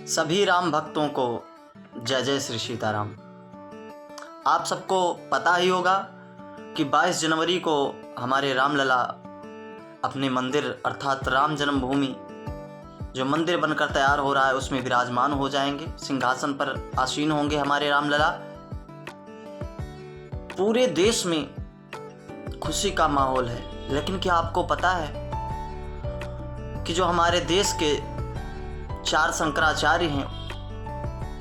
सभी राम भक्तों को जय जय श्री सीताराम। आप सबको पता ही होगा कि 22 जनवरी को हमारे रामलला अपने मंदिर अर्थात राम जन्मभूमि जो मंदिर बनकर तैयार हो रहा है उसमें विराजमान हो जाएंगे, सिंहासन पर आसीन होंगे हमारे रामलला। पूरे देश में खुशी का माहौल है, लेकिन क्या आपको पता है कि जो हमारे देश के 4 शंकराचार्य हैं,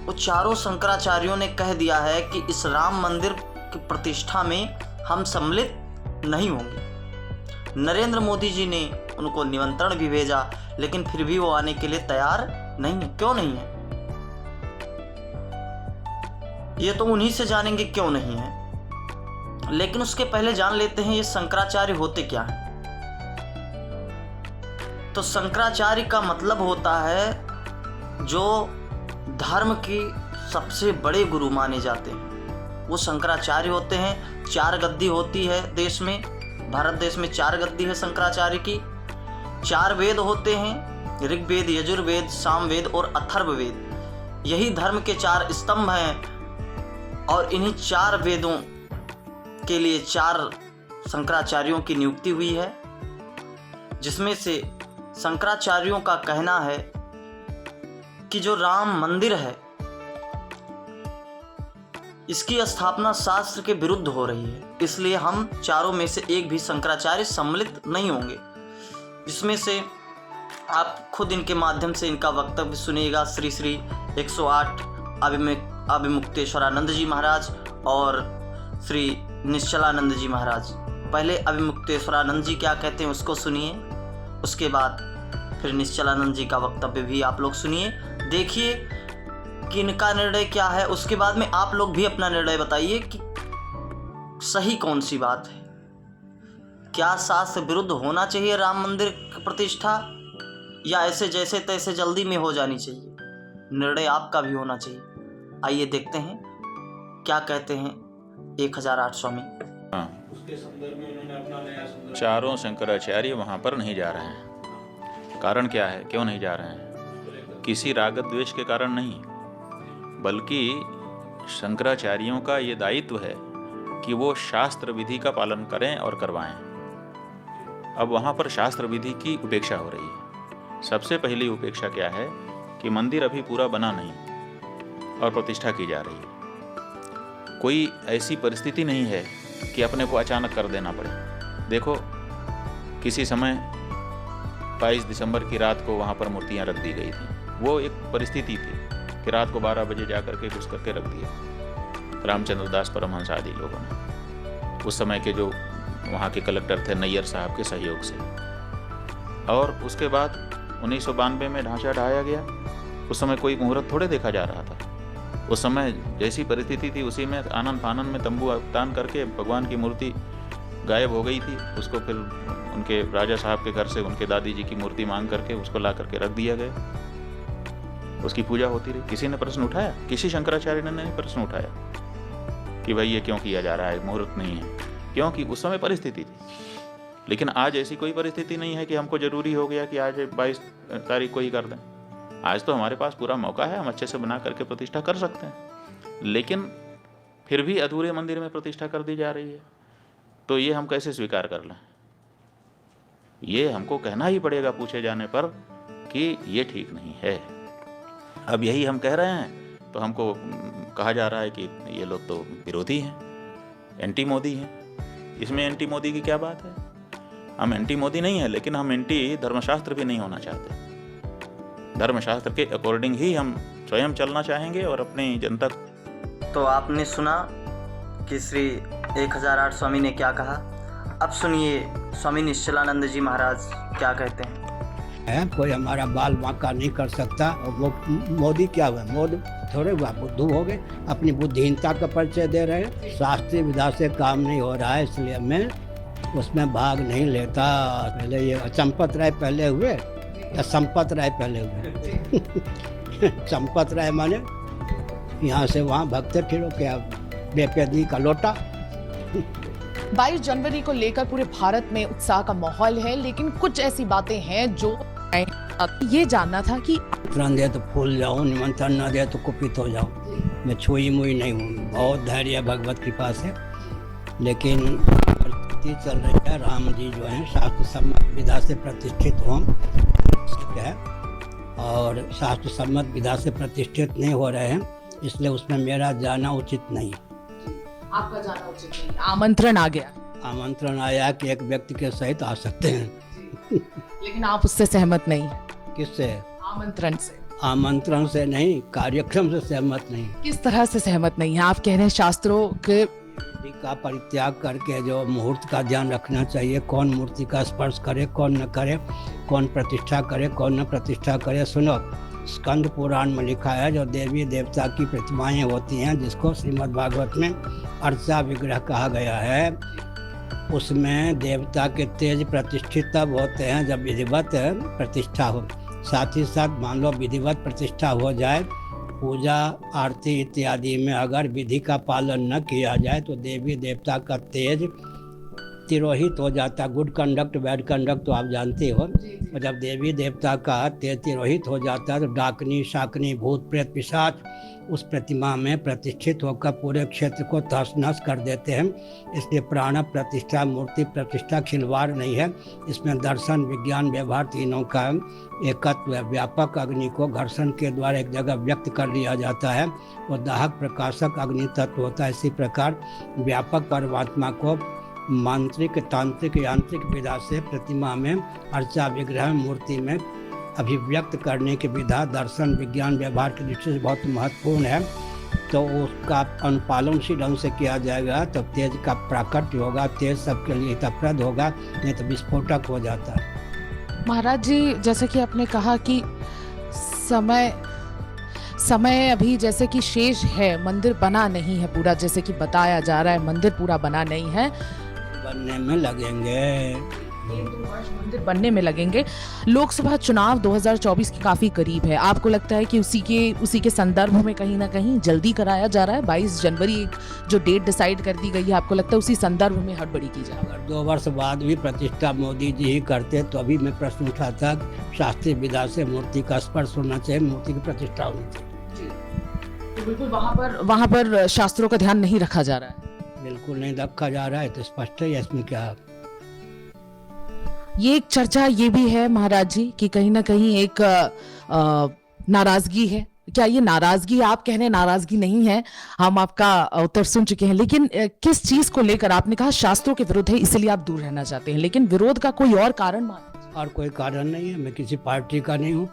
वो चारों शंकराचार्यों ने कह दिया है कि इस राम मंदिर की प्रतिष्ठा में हम सम्मिलित नहीं होंगे। नरेंद्र मोदी जी ने उनको निमंत्रण भी भेजा, लेकिन फिर भी वो आने के लिए तैयार नहीं है। क्यों नहीं है, ये तो उन्हीं से जानेंगे क्यों नहीं है। लेकिन उसके पहले जान लेते हैं ये शंकराचार्य होते क्या हैं। तो शंकराचार्य का मतलब होता है जो धर्म के सबसे बड़े गुरु माने जाते हैं, वो शंकराचार्य होते हैं। 4 गद्दी होती है देश में, भारत देश में 4 गद्दी है शंकराचार्य की। 4 वेद होते हैं, ऋग्वेद, यजुर्वेद, सामवेद और अथर्ववेद। यही धर्म के 4 स्तंभ हैं और इन्हीं 4 वेदों के लिए 4 शंकराचार्यों की नियुक्ति हुई है, जिसमें से शंकराचार्यों का कहना है कि जो राम मंदिर है इसकी स्थापना शास्त्र के विरुद्ध हो रही है, इसलिए हम चारों में से एक भी शंकराचार्य सम्मिलित नहीं होंगे। इसमें से आप खुद इनके माध्यम से इनका वक्तव्य सुनिएगा। श्री 108 अभिमुक्तेश्वरानंद जी महाराज और श्री निश्चलानंद जी महाराज। पहले अभिमुक्तेश्वरानंद जी क्या कहते हैं उसको सुनिए, उसके बाद फिर निश्चलानंद जी का वक्तव्य भी आप लोग सुनिए, देखिए कि इनका निर्णय क्या है। उसके बाद में आप लोग भी अपना निर्णय बताइए कि सही कौन सी बात है। क्या शास्त्र विरुद्ध होना चाहिए राम मंदिर की प्रतिष्ठा, या ऐसे जैसे तैसे जल्दी में हो जानी चाहिए? निर्णय आपका भी होना चाहिए। आइए देखते हैं क्या कहते हैं 1008 स्वामी। चारों शंकराचार्य वहाँ पर नहीं जा रहे हैं। कारण क्या है, क्यों नहीं जा रहे हैं? किसी राग द्वेष के कारण नहीं, बल्कि शंकराचार्यों का ये दायित्व है कि वो शास्त्र विधि का पालन करें और करवाएं। अब वहाँ पर शास्त्र विधि की उपेक्षा हो रही है। सबसे पहली उपेक्षा क्या है कि मंदिर अभी पूरा बना नहीं और प्रतिष्ठा की जा रही है। कोई ऐसी परिस्थिति नहीं है कि अपने को अचानक कर देना पड़े। देखो, किसी समय 22 दिसंबर की रात को वहाँ पर मूर्तियाँ रख दी गई थी। वो एक परिस्थिति थी कि रात को 12 बजे जा करके कुछ करके रख दिया रामचंद्र दास परमहंस आदि लोगों ने, उस समय के जो वहाँ के कलेक्टर थे नैयर साहब के सहयोग से। और उसके बाद 1992 में ढांचा ढाया गया। उस समय कोई मुहूर्त थोड़े देखा जा रहा था। उस समय जैसी परिस्थिति थी उसी में आनन फानन में तंबू तान करके भगवान की मूर्ति गायब हो गई थी। उसको फिर उनके राजा साहब के घर से उनके दादी जी की मूर्ति मांग करके उसको ला करके रख दिया गया। उसकी पूजा होती रही। किसी ने प्रश्न उठाया? किसी शंकराचार्य ने नहीं प्रश्न उठाया कि भाई ये क्यों किया जा रहा है, मुहूर्त नहीं है, क्योंकि उस समय परिस्थिति थी। लेकिन आज ऐसी कोई परिस्थिति नहीं है कि हमको जरूरी हो गया कि आज 22 तारीख को ही कर दें। आज तो हमारे पास पूरा मौका है, हम अच्छे से बना करके प्रतिष्ठा कर सकते हैं। लेकिन फिर भी अधूरे मंदिर में प्रतिष्ठा कर दी जा रही है, तो ये हम कैसे स्वीकार कर लें? ये हमको कहना ही पड़ेगा पूछे जाने पर कि ये ठीक नहीं है। अब यही हम कह रहे हैं तो हमको कहा जा रहा है कि ये लोग तो विरोधी हैं, एंटी मोदी हैं। इसमें एंटी मोदी की क्या बात है? हम एंटी मोदी नहीं है, लेकिन हम एंटी धर्मशास्त्र भी नहीं होना चाहते। धर्मशास्त्र के अकॉर्डिंग ही हम स्वयं चलना चाहेंगे और अपनी जनता। तो आपने सुना कि श्री 1008 स्वामी ने क्या कहा। अब सुनिए स्वामी निश्चलानंद जी महाराज क्या कहते हैं। कोई हमारा बाल बांका नहीं कर सकता। और वो मोदी क्या हुआ, मोदी थोड़े हुआ, बुद्धू हो गए, अपनी बुद्धिहीनता का परिचय दे रहे हैं। शास्त्रीय विधा से काम नहीं हो रहा है, इसलिए मैं उसमें भाग नहीं लेता। पहले ये चंपत राय पहले हुए या संपत राय पहले हुए? संपत राय माने यहाँ से वहाँ भगते फिरो, क्या बेपेदी का लोटा। 22 जनवरी को लेकर पूरे भारत में उत्साह का माहौल है, लेकिन कुछ ऐसी बातें हैं जो अब ये जानना था कि निमंत्रण दे तो फूल जाऊं, निमंत्रण न दे तो कुपित हो जाऊं। मैं छुई मुई नहीं हूँ, बहुत धैर्य है भगवत कृपा से। लेकिन परिस्थिति चल रही है, राम जी जो हैं शास्त्र सम्मत विधा से प्रतिष्ठित हों है, और शास्त्र सम्मत विधा से प्रतिष्ठित नहीं हो रहे हैं, इसलिए उसमें मेरा जाना उचित नहीं। आपका जाना उचित नहीं, आमंत्रण आ गया, आमंत्रण आया कि एक व्यक्ति के सहित आ सकते हैं। लेकिन आप उससे सहमत नहीं हैं। किससे? आमंत्रण से। आमंत्रण से नहीं, कार्यक्रम से सहमत नहीं। किस तरह से सहमत नहीं है? आप कह रहे हैं शास्त्रों के विधि का परित्याग करके जो मुहूर्त का ध्यान रखना चाहिए, कौन मूर्ति का स्पर्श करे, कौन न करे, कौन प्रतिष्ठा करे, कौन न प्रतिष्ठा करे। सुनो, स्कंद पुराण में लिखा है जो देवी देवता की प्रतिमाएं होती हैं, जिसको श्रीमद् भागवत में अर्चा विग्रह कहा गया है, उसमें देवता के तेज प्रतिष्ठित तब होते हैं जब विधिवत प्रतिष्ठा हो। साथ ही साथ मान लो विधिवत प्रतिष्ठा हो जाए, पूजा आरती इत्यादि में अगर विधि का पालन न किया जाए तो देवी देवता का तेज तिरोहित हो जाता। गुड कंडक्ट बैड कंडक्ट तो आप जानते हो। और जब देवी देवता का तेज तिरोहित हो जाता है तो डाकनी शाकनी भूत प्रेत पिशाच उस प्रतिमा में प्रतिष्ठित होकर पूरे क्षेत्र को तहस नहस कर देते हैं। इसलिए प्राण प्रतिष्ठा, मूर्ति प्रतिष्ठा खिलवाड़ नहीं है। इसमें दर्शन, विज्ञान, व्यवहार तीनों का एकत्व है। व्यापक अग्नि को घर्षण के द्वारा एक जगह व्यक्त कर लिया जाता है, वो दाहक प्रकाशक अग्नि तत्व होता है। इसी प्रकार व्यापक परमात्मा को मांत्रिक, तांत्रिक, यांत्रिक विधा से प्रतिमा में, अर्चा विग्रह मूर्ति में अभिव्यक्त करने की विधा दर्शन, विज्ञान, व्यवहार की दृष्टि से बहुत महत्वपूर्ण है। तो उसका अनुपालनशील ढंग से किया जाएगा तो तेज का प्राकट्य होगा, तेज सबके लिए हितप्रद होगा, नहीं तो विस्फोटक हो जाता है। महाराज जी, जैसे कि आपने कहा कि समय अभी जैसे कि शेष है, मंदिर बना नहीं है पूरा, जैसे कि बताया जा रहा है मंदिर पूरा बना नहीं है, बनने में लगेंगे, 1-2 वर्ष मंदिर बनने में लगेंगे। लोकसभा चुनाव 2024 के काफी करीब है, आपको लगता है कि उसी के संदर्भ में कहीं ना कहीं जल्दी कराया जा रहा है? 22 जनवरी जो डेट डिसाइड कर दी गई है, आपको लगता है उसी संदर्भ में हड़बड़ी की जाए? अगर 2 वर्ष बाद भी प्रतिष्ठा मोदी जी ही करते तो अभी मैं प्रश्न उठाता, शास्त्रीय विधा से मूर्ति का स्पर्श होना चाहिए, मूर्ति की प्रतिष्ठा होनी चाहिए। तो बिल्कुल वहाँ पर शास्त्रों का ध्यान नहीं रखा जा रहा है? बिल्कुल नहीं रखा जा रहा है, तो स्पष्ट है इसमें क्या। ये एक चर्चा ये भी है महाराज जी कि कहीं ना कहीं एक नाराजगी है। क्या ये नाराजगी, आप कह रहे हैं नाराजगी नहीं है, हम आपका उत्तर सुन चुके हैं, लेकिन किस चीज को लेकर? आपने कहा शास्त्रों के विरुद्ध है इसलिए आप दूर रहना चाहते हैं, लेकिन विरोध का कोई और कारण? और कोई कारण नहीं है, मैं किसी पार्टी का नहीं हूँ,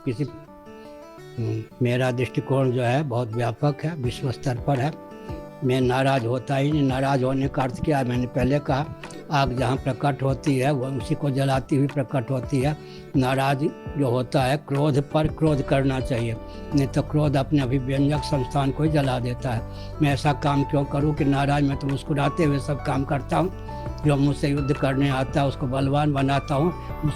मेरा दृष्टिकोण जो है बहुत व्यापक है, विश्व स्तर पर है। मैं नाराज होता ही नहीं। नाराज होने का अर्थ क्या है? मैंने पहले कहा, आग जहाँ प्रकट होती है वह उसी को जलाती हुई प्रकट होती है। नाराज जो होता है, क्रोध पर क्रोध करना चाहिए, नहीं तो क्रोध अपने अभिव्यंजक संस्थान को ही जला देता है। मैं ऐसा काम क्यों करूं कि नाराज मैं तो मुस्कुराते हुए सब काम करता हूं। जो मुझसे युद्ध करने आता है उसको बलवान बनाता हूं।